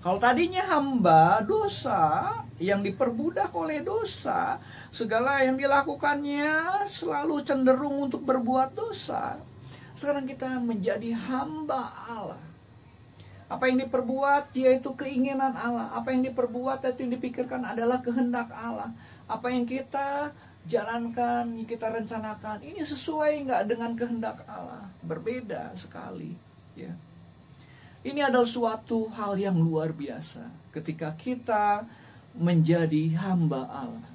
Kalau tadinya hamba dosa, yang diperbudak oleh dosa, segala yang dilakukannya selalu cenderung untuk berbuat dosa. Sekarang kita menjadi hamba Allah. Apa yang diperbuat yaitu keinginan Allah. Apa yang diperbuat yaitu yang dipikirkan adalah kehendak Allah. Apa yang kita jalankan, yang kita rencanakan, ini sesuai nggak dengan kehendak Allah? Berbeda sekali, ya. Ini adalah suatu hal yang luar biasa ketika kita menjadi hamba Allah.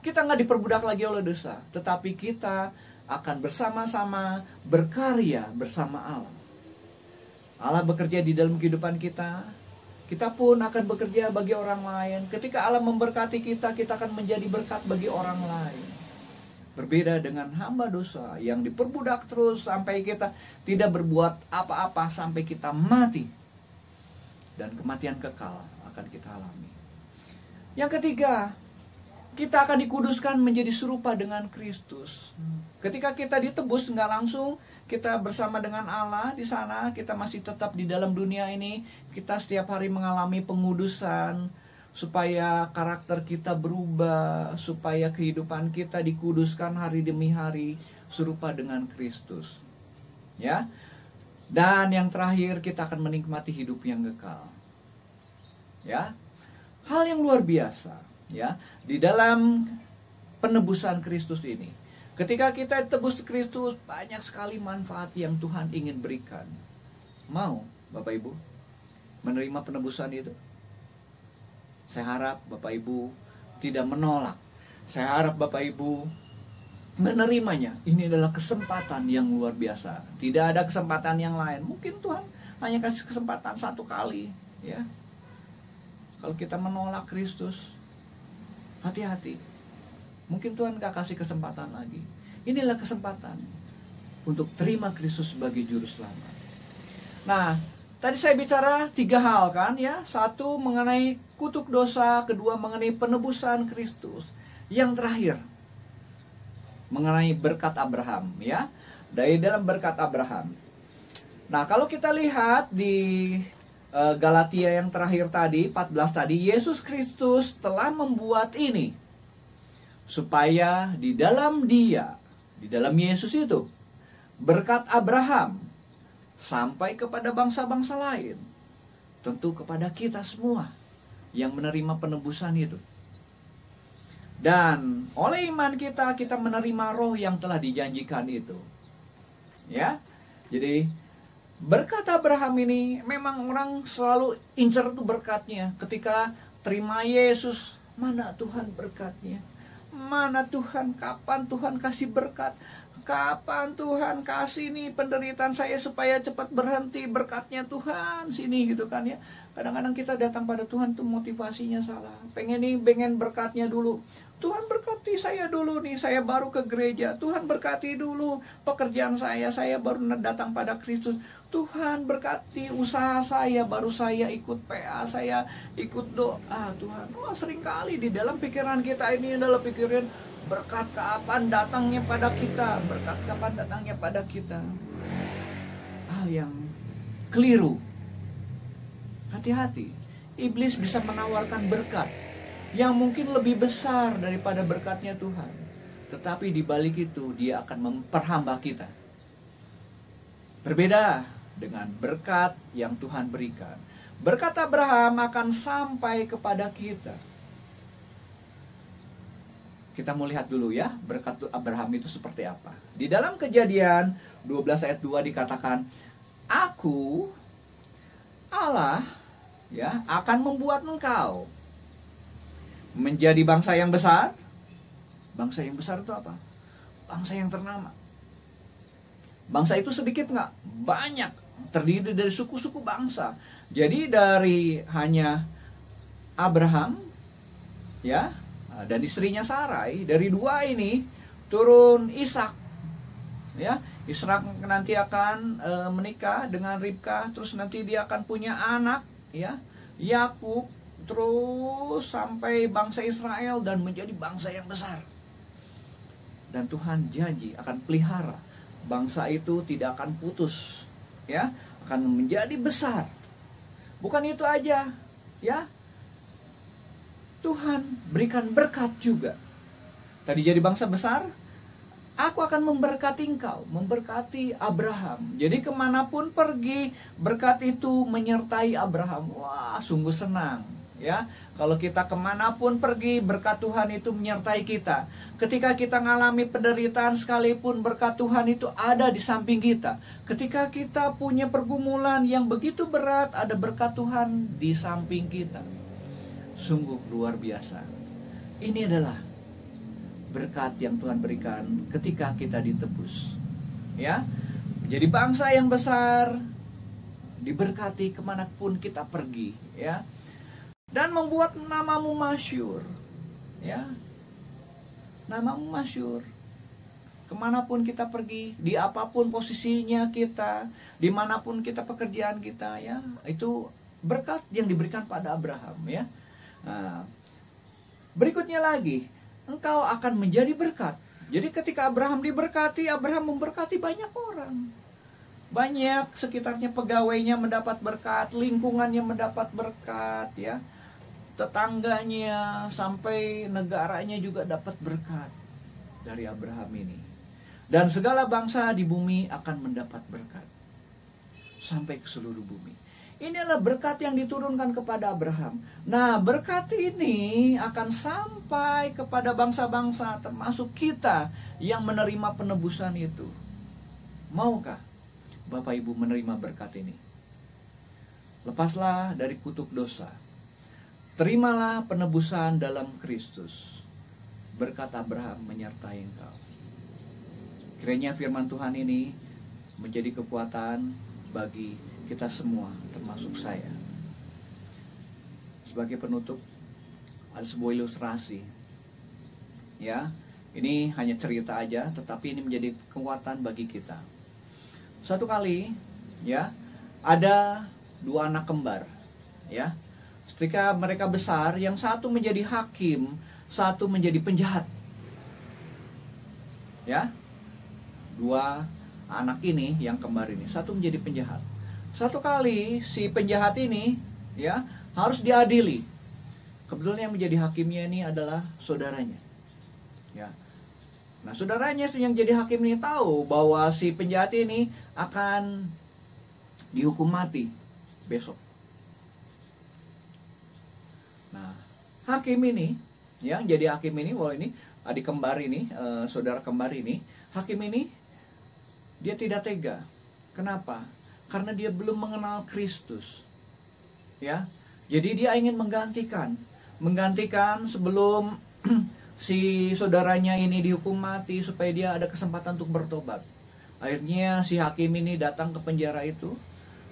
Kita nggak diperbudak lagi oleh dosa, tetapi kita akan bersama-sama berkarya bersama Allah. Allah bekerja di dalam kehidupan kita. Kita pun akan bekerja bagi orang lain. Ketika Allah memberkati kita, kita akan menjadi berkat bagi orang lain. Berbeda dengan hamba dosa yang diperbudak terus sampai kita tidak berbuat apa-apa sampai kita mati. Dan kematian kekal akan kita alami. Yang ketiga, kita akan dikuduskan menjadi serupa dengan Kristus. Ketika kita ditebus, nggak langsung kita bersama dengan Allah di sana, kita masih tetap di dalam dunia ini. Kita setiap hari mengalami pengudusan supaya karakter kita berubah, supaya kehidupan kita dikuduskan hari demi hari serupa dengan Kristus. Ya. Dan yang terakhir, kita akan menikmati hidup yang kekal. Ya. Hal yang luar biasa, ya, di dalam penebusan Kristus ini. Ketika kita tebus Kristus, banyak sekali manfaat yang Tuhan ingin berikan. Mau Bapak Ibu menerima penebusan itu? Saya harap Bapak Ibu tidak menolak. Saya harap Bapak Ibu menerimanya. Ini adalah kesempatan yang luar biasa. Tidak ada kesempatan yang lain. Mungkin Tuhan hanya kasih kesempatan satu kali, ya. Kalau kita menolak Kristus, hati-hati. Mungkin Tuhan gak kasih kesempatan lagi. Inilah kesempatan untuk terima Kristus sebagai juru selamat. Nah, tadi saya bicara 3 hal kan, ya. 1 mengenai kutuk dosa, kedua mengenai penebusan Kristus. Yang terakhir mengenai berkat Abraham, ya. Dari dalam berkat Abraham. Nah, kalau kita lihat di Galatia yang terakhir tadi, 14 tadi, Yesus Kristus telah membuat ini supaya di dalam Dia, di dalam Yesus itu, berkat Abraham sampai kepada bangsa-bangsa lain, tentu kepada kita semua yang menerima penebusan itu. Dan oleh iman kita, kita menerima roh yang telah dijanjikan itu. Ya, jadi berkat Abraham ini memang orang selalu incer tuh berkatnya. Ketika terima Yesus, mana Tuhan berkatnya? Mana Tuhan? Kapan Tuhan kasih berkat? kapan Tuhan kasih nih penderitaan saya supaya cepat berhenti berkatnya Tuhan sini gitu kan ya. Kadang-kadang kita datang pada Tuhan tuh motivasinya salah. Pengen berkatnya dulu. Tuhan berkati saya dulu nih, saya baru ke gereja. Tuhan berkati dulu pekerjaan saya baru datang pada Kristus. Tuhan berkati usaha saya, baru saya ikut PA, saya ikut doa Tuhan. Wah, seringkali di dalam pikiran kita ini adalah pikiran berkat kapan datangnya pada kita, berkat kapan datangnya pada kita. Hal yang keliru. Hati-hati, iblis bisa menawarkan berkat yang mungkin lebih besar daripada berkatnya Tuhan. Tetapi di balik itu dia akan memperhamba kita. Berbeda dengan berkat yang Tuhan berikan. Berkat Abraham akan sampai kepada kita. Kita mau lihat dulu ya, berkat Abraham itu seperti apa. Di dalam Kejadian 12 ayat 2 dikatakan, Aku, Allah, ya, akan membuat engkau menjadi bangsa yang besar. Bangsa yang besar itu apa? Bangsa yang ternama. Bangsa itu sedikit nggak? Banyak. Terdiri dari suku-suku bangsa. Jadi dari hanya Abraham, ya, dan istrinya Sarai, dari dua ini turun Ishak. Ya, Ishak nanti akan menikah dengan Ribka, terus nanti dia akan punya anak, ya, Yakub, terus sampai bangsa Israel dan menjadi bangsa yang besar. Dan Tuhan janji akan pelihara bangsa itu, tidak akan putus, ya, akan menjadi besar. Bukan itu aja, ya, Tuhan berikan berkat juga. Tadi jadi bangsa besar, Aku akan memberkati engkau, memberkati Abraham. Jadi kemanapun pergi, berkat itu menyertai Abraham. Wah, sungguh senang. Ya, kalau kita kemanapun pergi, berkat Tuhan itu menyertai kita. Ketika kita mengalami penderitaan sekalipun, berkat Tuhan itu ada di samping kita. Ketika kita punya pergumulan yang begitu berat, ada berkat Tuhan di samping kita. Sungguh luar biasa. Ini adalah berkat yang Tuhan berikan ketika kita ditebus. Ya, jadi bangsa yang besar, diberkati kemanapun kita pergi. Ya, dan membuat namamu masyhur, ya, namamu masyhur kemanapun kita pergi, di apapun posisinya kita, dimanapun kita pekerjaan kita, ya, itu berkat yang diberikan pada Abraham, ya. Nah, berikutnya lagi, engkau akan menjadi berkat. Jadi ketika Abraham diberkati, Abraham memberkati banyak orang. Banyak sekitarnya, pegawainya mendapat berkat, lingkungannya mendapat berkat, ya. Tetangganya sampai negaranya juga dapat berkat dari Abraham ini. Dan segala bangsa di bumi akan mendapat berkat sampai ke seluruh bumi. Inilah berkat yang diturunkan kepada Abraham. Nah, berkat ini akan sampai kepada bangsa-bangsa, termasuk kita yang menerima penebusan itu. Maukah Bapak Ibu menerima berkat ini? Lepaslah dari kutuk dosa. Terimalah penebusan dalam Kristus. Berkat Abraham menyertai engkau. Kiranya firman Tuhan ini menjadi kekuatan bagi kita semua, termasuk saya. Sebagai penutup, ada sebuah ilustrasi. Ya, ini hanya cerita aja, tetapi ini menjadi kekuatan bagi kita. Satu kali, ya, ada dua anak kembar, ya. Ketika mereka besar, yang satu menjadi hakim, satu menjadi penjahat. Ya, dua anak ini yang kembar ini, satu menjadi penjahat. Satu kali si penjahat ini, ya, harus diadili. Kebetulan yang menjadi hakimnya ini adalah saudaranya. Ya. Nah, saudaranya yang jadi hakim ini tahu bahwa si penjahat ini akan dihukum mati besok. Nah, hakim ini, yang jadi hakim ini, wah ini adik kembar ini, saudara kembar ini, hakim ini dia tidak tega. Kenapa? Karena dia belum mengenal Kristus. Ya. Jadi dia ingin menggantikan sebelum si saudaranya ini dihukum mati supaya dia ada kesempatan untuk bertobat. Akhirnya si hakim ini datang ke penjara itu,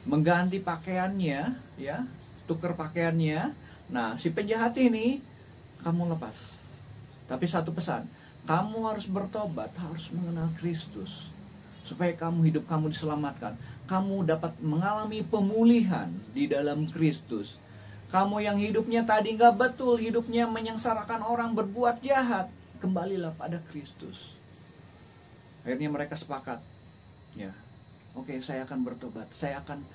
mengganti pakaiannya, ya, tukar pakaiannya. Nah, si penjahat ini kamu lepas. Tapi satu pesan, kamu harus bertobat, harus mengenal Kristus, supaya hidup kamu diselamatkan. Kamu dapat mengalami pemulihan di dalam Kristus. Kamu yang hidupnya tadi nggak betul, hidupnya menyengsarakan orang, berbuat jahat, kembalilah pada Kristus. Akhirnya mereka sepakat, ya, oke, saya akan bertobat, saya akan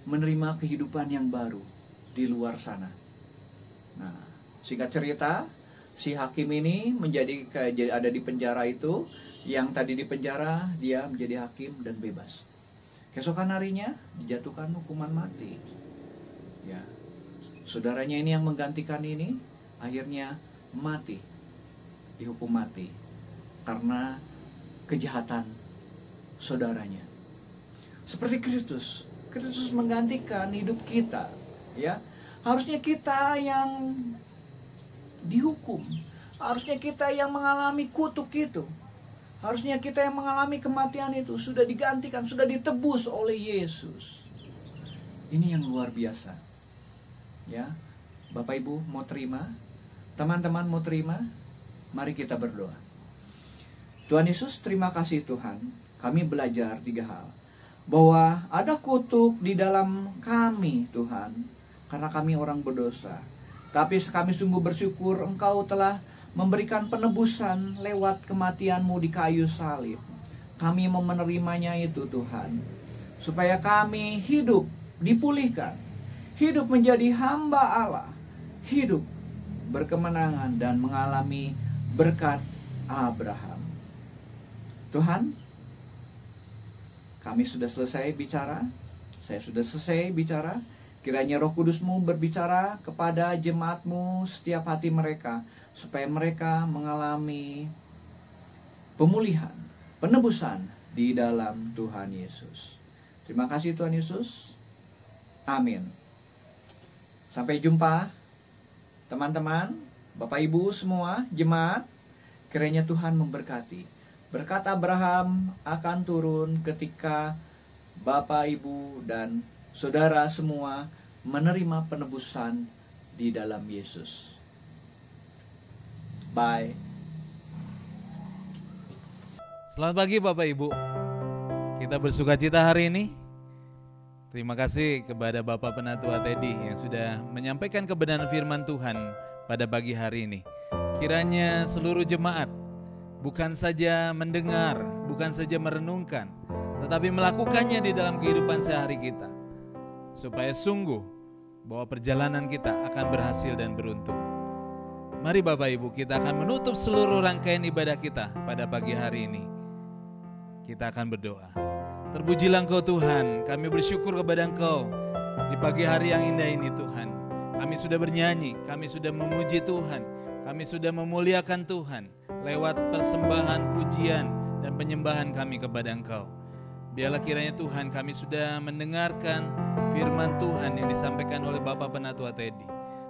menerima kehidupan yang baru di luar sana. Nah, singkat cerita, si hakim ini ada di penjara itu. Yang tadi di penjara, dia menjadi hakim dan bebas. Keesokan harinya dijatuhkan hukuman mati. Ya, saudaranya ini yang menggantikan ini akhirnya mati, dihukum mati karena kejahatan saudaranya. Seperti Kristus menggantikan hidup kita, ya. Harusnya kita yang dihukum, harusnya kita yang mengalami kutuk itu, harusnya kita yang mengalami kematian itu sudah digantikan, sudah ditebus oleh Yesus. Ini yang luar biasa. Ya, Bapak Ibu mau terima? Teman-teman mau terima? Mari kita berdoa. Tuhan Yesus, terima kasih Tuhan. Kami belajar 3 hal. Bahwa ada kutuk di dalam kami Tuhan, karena kami orang berdosa. Tapi kami sungguh bersyukur Engkau telah memberikan penebusan lewat kematian-Mu di kayu salib. Kami mau menerimanya itu Tuhan, supaya kami hidup dipulihkan, hidup menjadi hamba Allah, hidup berkemenangan dan mengalami berkat Abraham. Tuhan, kami sudah selesai bicara, saya sudah selesai bicara. Kiranya Roh Kudus-Mu berbicara kepada jemaat-Mu setiap hati mereka, supaya mereka mengalami pemulihan, penebusan di dalam Tuhan Yesus. Terima kasih Tuhan Yesus. Amin. Sampai jumpa teman-teman, Bapak Ibu semua, jemaat. Kiranya Tuhan memberkati. Berkat Abraham akan turun ketika Bapak Ibu dan saudara semua menerima penebusan di dalam Yesus. Bye. Selamat pagi Bapak Ibu. Kita bersukacita hari ini. Terima kasih kepada Bapak Penatua Teddy yang sudah menyampaikan kebenaran firman Tuhan pada pagi hari ini. Kiranya seluruh jemaat bukan saja mendengar, bukan saja merenungkan, tetapi melakukannya di dalam kehidupan sehari kita, supaya sungguh bahwa perjalanan kita akan berhasil dan beruntung. Mari Bapak Ibu, kita akan menutup seluruh rangkaian ibadah kita pada pagi hari ini. Kita akan berdoa. Terpujilah Engkau Tuhan, kami bersyukur kepada Engkau di pagi hari yang indah ini Tuhan. Kami sudah bernyanyi, kami sudah memuji Tuhan, kami sudah memuliakan Tuhan lewat persembahan, pujian, dan penyembahan kami kepada Engkau. Biarlah kiranya Tuhan kami sudah mendengarkan firman Tuhan yang disampaikan oleh Bapak Penatua Teddy.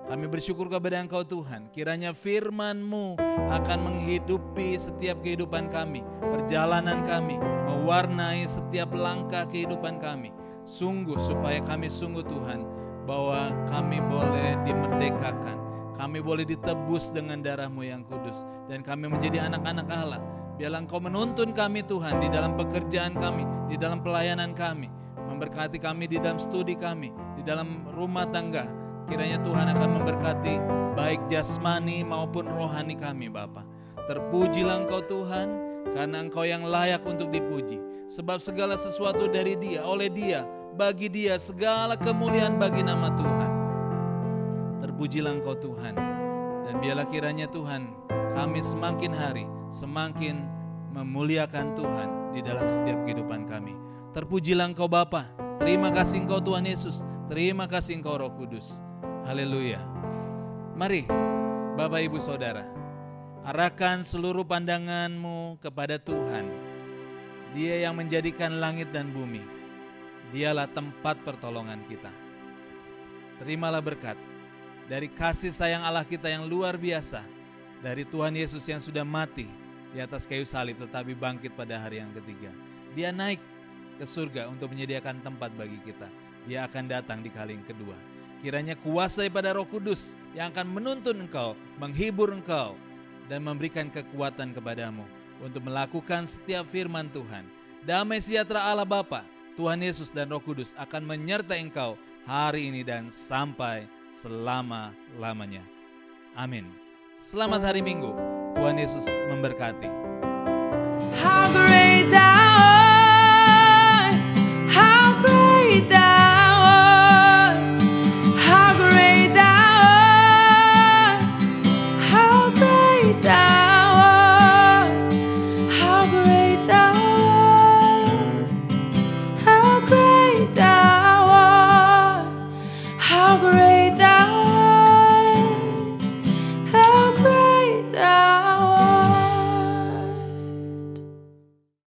Kami bersyukur kepada Engkau Tuhan, kiranya firman-Mu akan menghidupi setiap kehidupan kami, perjalanan kami, mewarnai setiap langkah kehidupan kami. Sungguh supaya kami sungguh Tuhan, bahwa kami boleh dimerdekakan, kami boleh ditebus dengan darah-Mu yang kudus, dan kami menjadi anak-anak Allah. Biarlah Engkau menuntun kami Tuhan di dalam pekerjaan kami, di dalam pelayanan kami, memberkati kami di dalam studi kami, di dalam rumah tangga. Kiranya Tuhan akan memberkati baik jasmani maupun rohani kami Bapa. Terpujilah Engkau Tuhan, karena Engkau yang layak untuk dipuji. Sebab segala sesuatu dari Dia, oleh Dia, bagi Dia, segala kemuliaan bagi nama Tuhan. Terpujilah Engkau Tuhan. Dan biarlah kiranya Tuhan, kami semakin hari semakin memuliakan Tuhan di dalam setiap kehidupan kami. Terpujilah Engkau Bapa. Terima kasih Engkau Tuhan Yesus. Terima kasih Engkau Roh Kudus. Haleluya. Mari Bapak Ibu Saudara, arahkan seluruh pandangan-Mu kepada Tuhan. Dia yang menjadikan langit dan bumi. Dialah tempat pertolongan kita. Terimalah berkat dari kasih sayang Allah kita yang luar biasa, dari Tuhan Yesus yang sudah mati di atas kayu salib tetapi bangkit pada hari yang ketiga. Dia naik ke surga untuk menyediakan tempat bagi kita. Dia akan datang di kali yang kedua. Kiranya kuasa daripada Roh Kudus yang akan menuntun engkau, menghibur engkau, dan memberikan kekuatan kepadamu untuk melakukan setiap firman Tuhan. Damai sejahtera Allah Bapa, Tuhan Yesus dan Roh Kudus akan menyertai engkau hari ini dan sampai selama-lamanya. Amin. Selamat hari Minggu. Tuhan Yesus memberkati. How great thou